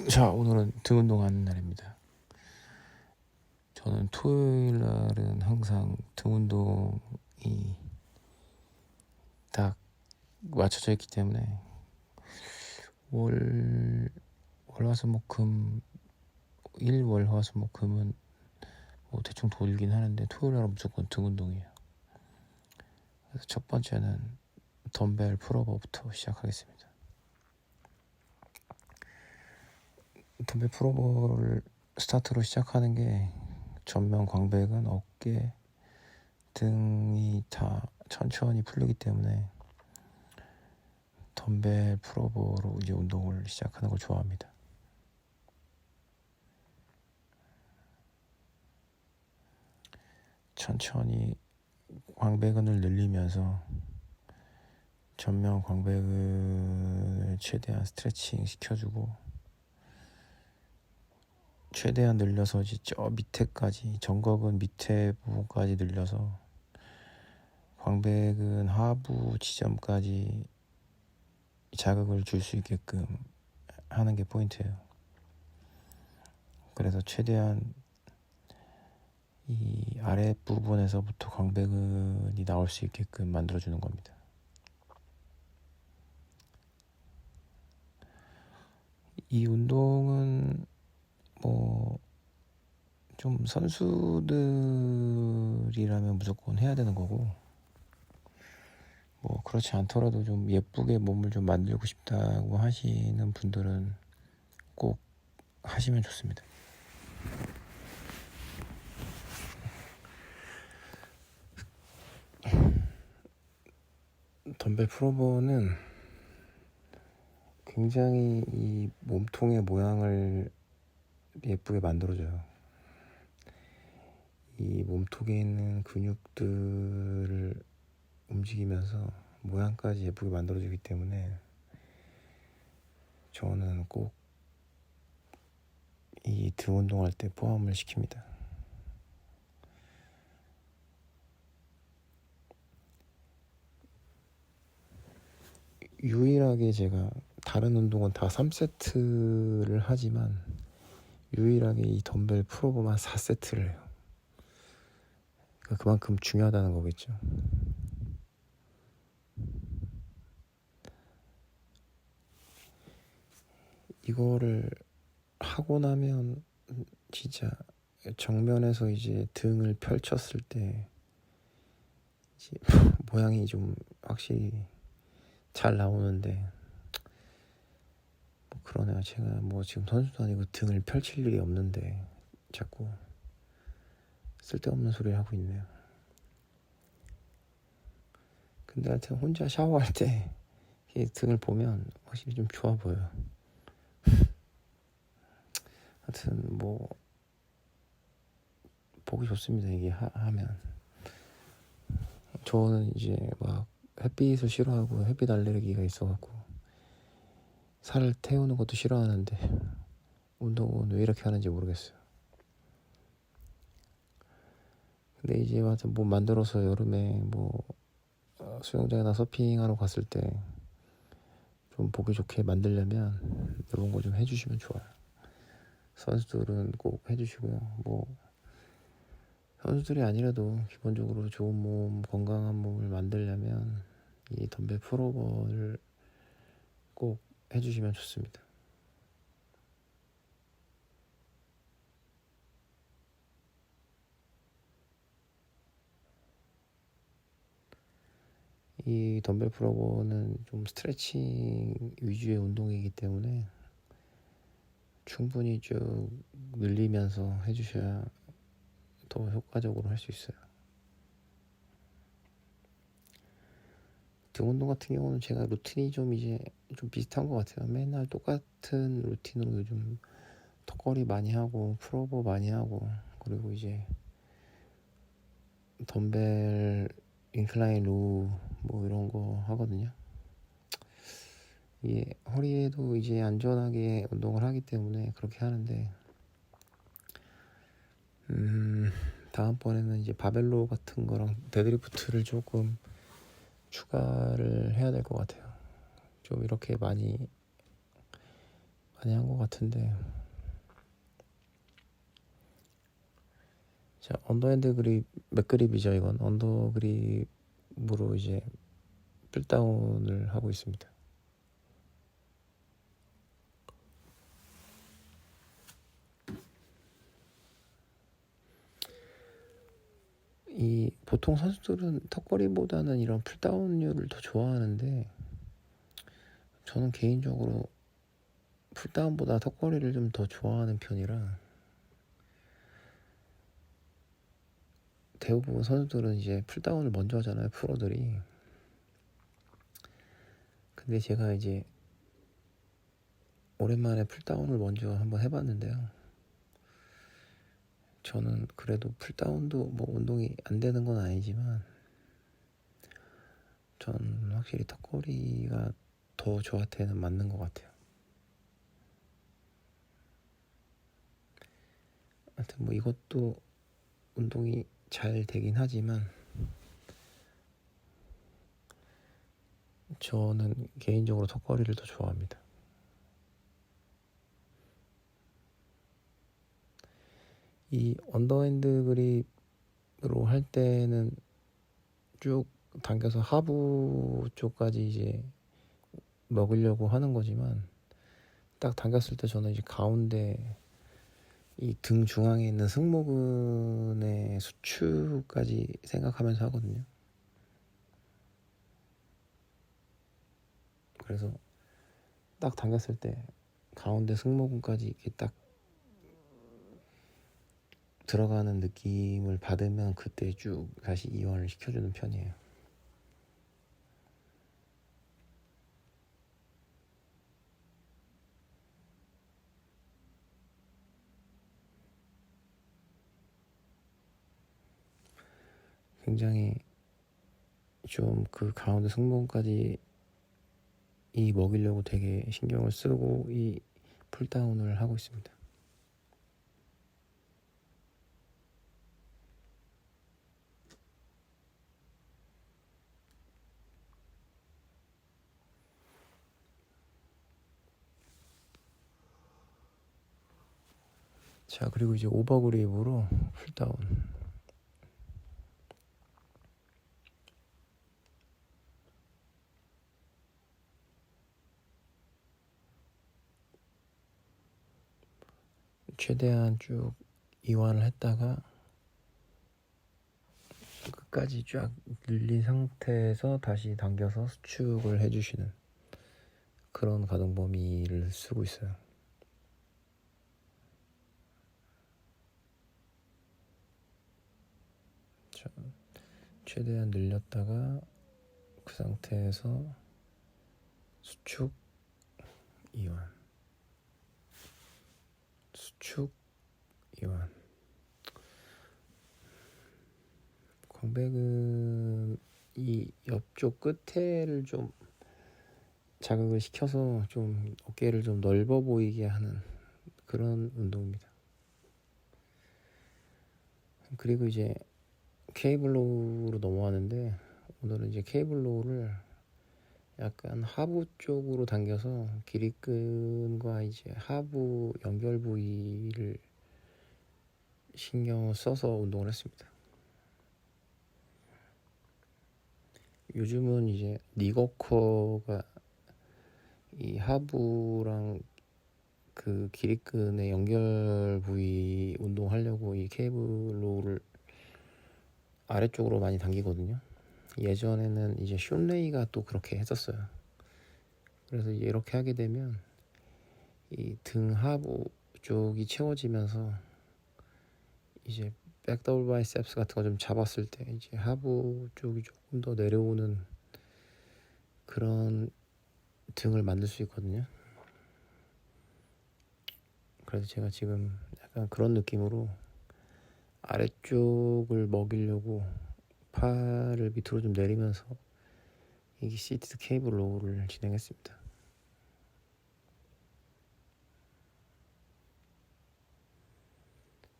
자, 오늘은 등 운동하는 날입니다. 저는 토요일 날은 항상 등 운동이 딱 맞춰져 있기 때문에 월화수목금 일월화수목금은 뭐 대충 돌긴 하는데 토요일 날은 무조건 등 운동이에요. 그래서 첫 번째는 덤벨 풀업부터 시작하겠습니다. 덤벨 풀업을 스타트로 시작하는 게 전면 광배근, 어깨, 등이 다 천천히 풀리기 때문에 덤벨 풀업으로 이제 운동을 시작하는 걸 좋아합니다. 천천히 광배근을 늘리면서 전면 광배근을 최대한 스트레칭 시켜주고 최대한 늘려서 이제 저 밑에까지 정거근 밑에 부분까지 늘려서 광배근 하부 지점까지 자극을 줄 수 있게끔 하는 게 포인트예요. 그래서 최대한 이 아랫부분에서부터 광배근이 나올 수 있게끔 만들어주는 겁니다. 이 운동은 뭐 좀 선수들이라면 무조건 해야 되는 거고, 뭐 그렇지 않더라도 좀 예쁘게 몸을 좀 만들고 싶다고 하시는 분들은 꼭 하시면 좋습니다. 덤벨 풀오버는 굉장히 이 몸통의 모양을 예쁘게 만들어줘요. 이 몸통에 있는 근육들을 움직이면서 모양까지 예쁘게 만들어주기 때문에 저는 꼭 이 등 운동할 때 포함을 시킵니다. 유일하게 제가 다른 운동은 다 3세트를 하지만 유일하게 이 덤벨 풀오버만 4세트를 해요. 그러니까 그만큼 중요하다는 거겠죠. 이거를 하고 나면 진짜 정면에서 이제 등을 펼쳤을 때 이제 모양이 좀 확실히 잘 나오는데 뭐 그러네요. 제가 뭐 지금 선수도 아니고 등을 펼칠 일이 없는데 자꾸 쓸데없는 소리를 하고 있네요. 근데 하여튼 혼자 샤워할 때 등을 보면 확실히 좀 좋아 보여요. 하여튼 뭐 보기 좋습니다. 이게 하면 저는 이제 막 햇빛을 싫어하고 햇빛 알레르기가 있어갖고 살을 태우는 것도 싫어하는데 운동은 왜 이렇게 하는지 모르겠어요. 근데 이제 하여튼 뭐 만들어서 여름에 뭐 수영장이나 서핑하러 갔을 때 좀 보기 좋게 만들려면 이런 거 좀 해주시면 좋아요. 선수들은 꼭 해주시고요. 뭐 선수들이 아니라도 기본적으로 좋은 몸, 건강한 몸을 만들려면 이 덤벨 풀오버를 꼭 해주시면 좋습니다. 이 덤벨 풀오버는 좀 스트레칭 위주의 운동이기 때문에 충분히 쭉 늘리면서 해주셔야 더 효과적으로 할 수 있어요. 등 운동 같은 경우는 제가 루틴이 좀 이제 좀 비슷한 것 같아요. 맨날 똑같은 루틴으로 요즘 턱걸이 많이 하고 풀오버 많이 하고 그리고 이제 덤벨 인클라인 로우 뭐 이런 거 하거든요. 이게 허리에도 이제 안전하게 운동을 하기 때문에 그렇게 하는데 다음번에는 이제 바벨로 같은 거랑 데드리프트를 조금 추가를 해야 될 것 같아요. 좀 이렇게 많이 많이 한 것 같은데. 자, 언더핸드 그립, 맥그립이죠. 이건 언더 그립으로 이제 풀다운을 하고 있습니다. 이 보통 선수들은 턱걸이보다는 이런 풀다운류를 더 좋아하는데, 저는 개인적으로 풀다운보다 턱걸이를 좀 더 좋아하는 편이라, 대부분 선수들은 이제 풀다운을 먼저 하잖아요, 프로들이. 근데 제가 이제 오랜만에 풀다운을 먼저 한번 해봤는데요. 저는 그래도 풀다운도 뭐 운동이 안 되는 건 아니지만, 전 확실히 턱걸이가 더 저한테는 맞는 것 같아요. 하여튼 뭐 이것도 운동이 잘 되긴 하지만, 저는 개인적으로 턱걸이를 더 좋아합니다. 이 언더핸드 그립으로 할 때는 쭉 당겨서 하부 쪽까지 이제 먹으려고 하는 거지만, 딱 당겼을 때 저는 이제 가운데 이 등 중앙에 있는 승모근의 수축까지 생각하면서 하거든요. 그래서 딱 당겼을 때 가운데 승모근까지 이렇게 딱 들어가는 느낌을 받으면 그때 쭉 다시 이완을 시켜주는 편이에요. 굉장히 좀 그 가운데 승모근까지 이 먹이려고 되게 신경을 쓰고 이 풀다운을 하고 있습니다. 자, 그리고 이제 오버그립으로 풀다운. 최대한 쭉 이완을 했다가 끝까지 쫙 늘린 상태에서 다시 당겨서 수축을 해주시는 그런 가동 범위를 쓰고 있어요. 자, 최대한 늘렸다가 그 상태에서 수축, 이완, 수축, 이완. 광배근 이 옆쪽 끝에를 좀 자극을 시켜서 좀 어깨를 좀 넓어 보이게 하는 그런 운동입니다. 그리고 이제 케이블로우로 넘어가는데, 오늘은 이제 케이블로우를 약간 하부 쪽으로 당겨서 기립근과 이제 하부 연결 부위를 신경을 써서 운동을 했습니다. 요즘은 이제 니거커가 이 하부랑 그 기립근의 연결 부위 운동하려고 이 케이블로우를 아래쪽으로 많이 당기거든요. 예전에는 이제 슌레이가 또 그렇게 했었어요. 그래서 이렇게 하게 되면 이 등 하부 쪽이 채워지면서 이제 백 더블 바이셉스 같은 거 좀 잡았을 때 이제 하부 쪽이 조금 더 내려오는 그런 등을 만들 수 있거든요. 그래서 제가 지금 약간 그런 느낌으로 아래쪽을 먹이려고 팔을 밑으로 좀 내리면서 이 시티드 케이블 로우를 진행했습니다.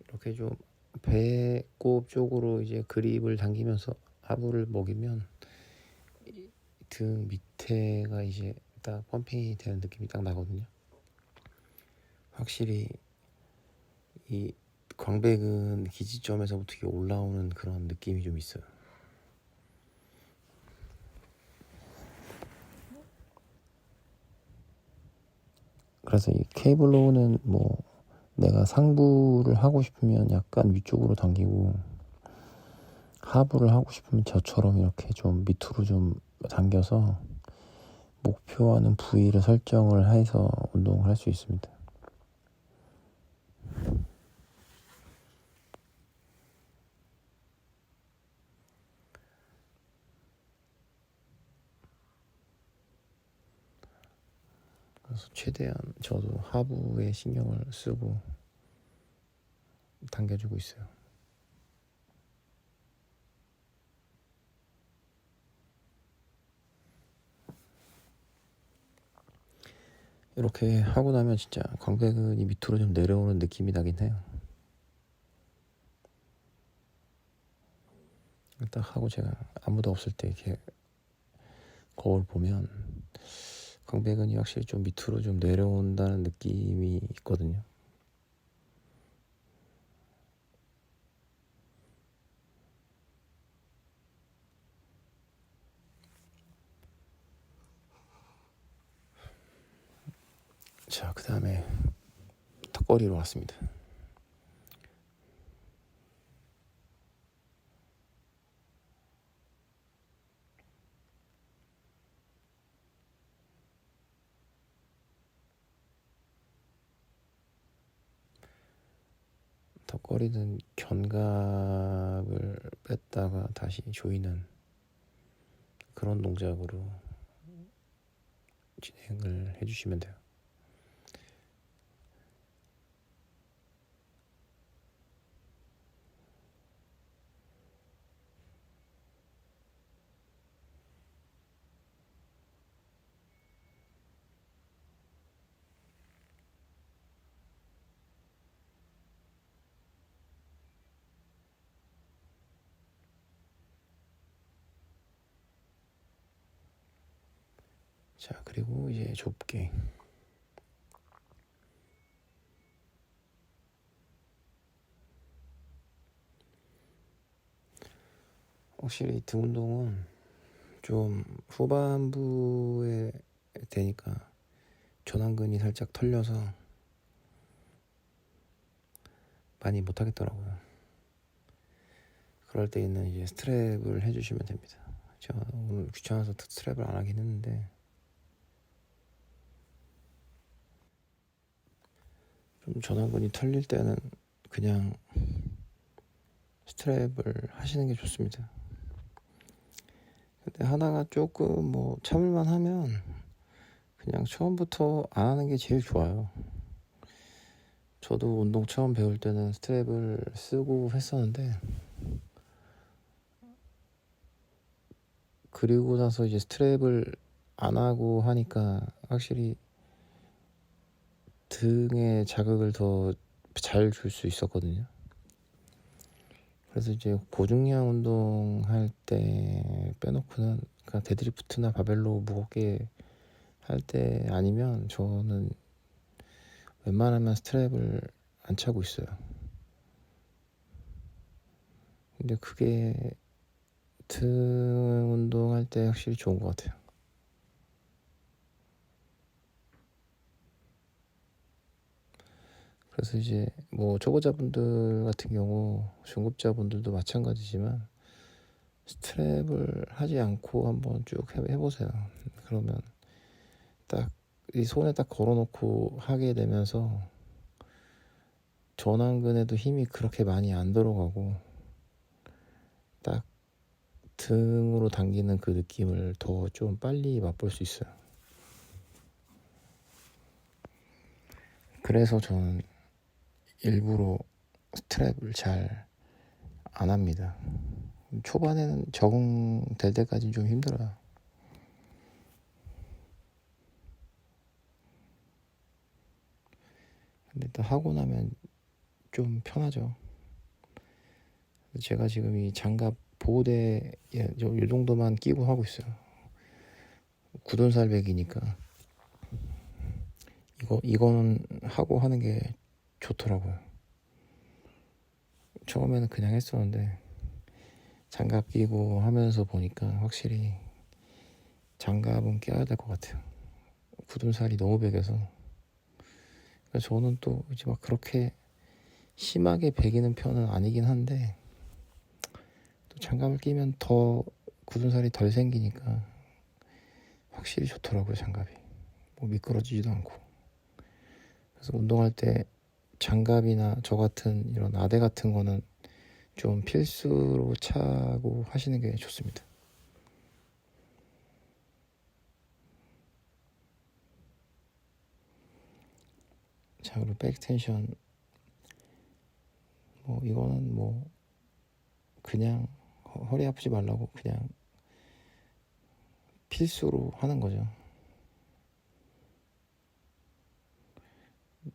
이렇게 좀 배꼽 쪽으로 이제 그립을 당기면서 하부를 먹이면 등 밑에가 이제 딱 펌핑이 되는 느낌이 딱 나거든요. 확실히 이 광배근 기지점에서부터 이게 올라오는 그런 느낌이 좀 있어요. 그래서 이 케이블로우는 뭐 내가 상부를 하고 싶으면 약간 위쪽으로 당기고 하부를 하고 싶으면 저처럼 이렇게 좀 밑으로 좀 당겨서 목표하는 부위를 설정을 해서 운동을 할 수 있습니다. 그래서 최대한 저도 하부에 신경을 쓰고 당겨주고 있어요. 이렇게 하고 나면 진짜 광배근이 밑으로 좀 내려오는 느낌이 나긴 해요. 딱 하고 제가 아무도 없을 때 이렇게 거울 보면 광배근이 확실히 좀 밑으로 좀 내려온다는 느낌이 있거든요. 자, 그 다음에 턱걸이로 왔습니다. 턱걸이는 견갑을 뺐다가 다시 조이는 그런 동작으로 진행을 해주시면 돼요. 자, 그리고 이제 좁게. 확실히 등 운동은 좀 후반부에 되니까 전완근이 살짝 털려서 많이 못하겠더라고요. 그럴 때는 이제 스트랩을 해주시면 됩니다. 제가 오늘 귀찮아서 스트랩을 안 하긴 했는데 좀 전완근이 털릴 때는 그냥 스트랩을 하시는 게 좋습니다. 근데 하다가 조금 뭐 참을만 하면 그냥 처음부터 안 하는 게 제일 좋아요. 저도 운동 처음 배울 때는 스트랩을 쓰고 했었는데 그리고 나서 이제 스트랩을 안 하고 하니까 확실히 등에 자극을 더 잘 줄 수 있었거든요. 그래서 이제 고중량 운동 할 때 빼놓고는 그러니까 데드리프트나 바벨로 무겁게 할 때 아니면 저는 웬만하면 스트랩을 안 차고 있어요. 근데 그게 등 운동할 때 확실히 좋은 것 같아요. 그래서 이제 뭐 초보자분들 같은 경우 중급자분들도 마찬가지지만 스트랩을 하지 않고 한번 쭉 해보세요. 그러면 딱 이 손에 딱 걸어놓고 하게 되면서 전완근에도 힘이 그렇게 많이 안 들어가고 딱 등으로 당기는 그 느낌을 더 좀 빨리 맛볼 수 있어요. 그래서 저는 일부러 스트랩을 잘 안 합니다. 초반에는 적응될 때까지는 좀 힘들어요. 근데 또 하고 나면 좀 편하죠. 제가 지금 이 장갑 보호대 이 정도만 끼고 하고 있어요. 굳은살백이니까 이거는 하고 하는 게 좋더라고요. 처음에는 그냥 했었는데 장갑 끼고 하면서 보니까 확실히 장갑은 껴야 될 것 같아요. 굳은 살이 너무 배겨서. 그러니까 저는 또 이제 막 그렇게 심하게 배기는 편은 아니긴 한데 또 장갑을 끼면 더 굳은 살이 덜 생기니까 확실히 좋더라고요, 장갑이. 뭐 미끄러지지도 않고. 그래서 운동할 때 장갑이나 저 같은 이런 아대 같은 거는 좀 필수로 차고 하시는 게 좋습니다. 자, 그리고 백텐션 뭐 이거는 뭐 그냥 허리 아프지 말라고 그냥 필수로 하는 거죠.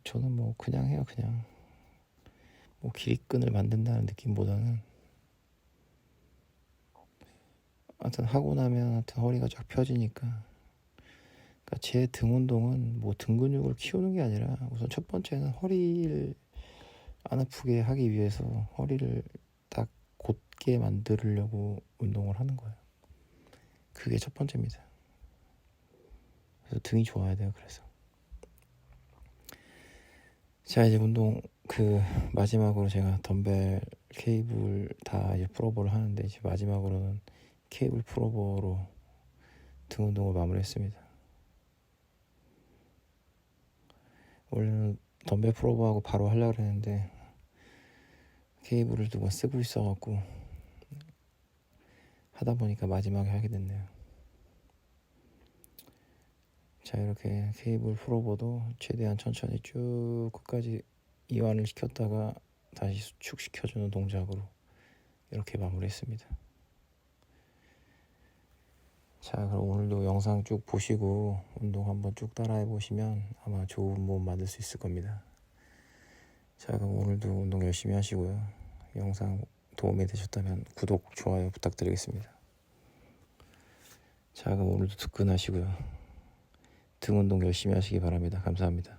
저는 뭐 그냥 해요. 그냥 뭐 기립근을 만든다는 느낌보다는 하여튼 하고 나면 하여튼 허리가 쫙 펴지니까. 그러니까 제 등 운동은 뭐 등 근육을 키우는 게 아니라 우선 첫 번째는 허리를 안 아프게 하기 위해서 허리를 딱 곧게 만들려고 운동을 하는 거예요. 그게 첫 번째입니다. 그래서 등이 좋아야 돼요. 그래서 자, 이제 운동 마지막으로 제가 덤벨 케이블 다 이제 풀업을 하는데 이제 마지막으로는 케이블 풀업으로 등 운동을 마무리했습니다. 원래는 덤벨 풀업하고 바로 하려고 했는데 케이블을 누가 쓰고 있어갖고 하다 보니까 마지막에 하게 됐네요. 자, 이렇게 케이블 풀업도 최대한 천천히 쭉 끝까지 이완을 시켰다가 다시 수축시켜주는 동작으로 이렇게 마무리했습니다. 자, 그럼 오늘도 영상 쭉 보시고 운동 한번 쭉 따라해 보시면 아마 좋은 몸 만들 수 있을 겁니다. 자, 그럼 오늘도 운동 열심히 하시고요. 영상 도움이 되셨다면 구독, 좋아요 부탁드리겠습니다. 자, 그럼 오늘도 특근하시고요. 등 운동 열심히 하시기 바랍니다. 감사합니다.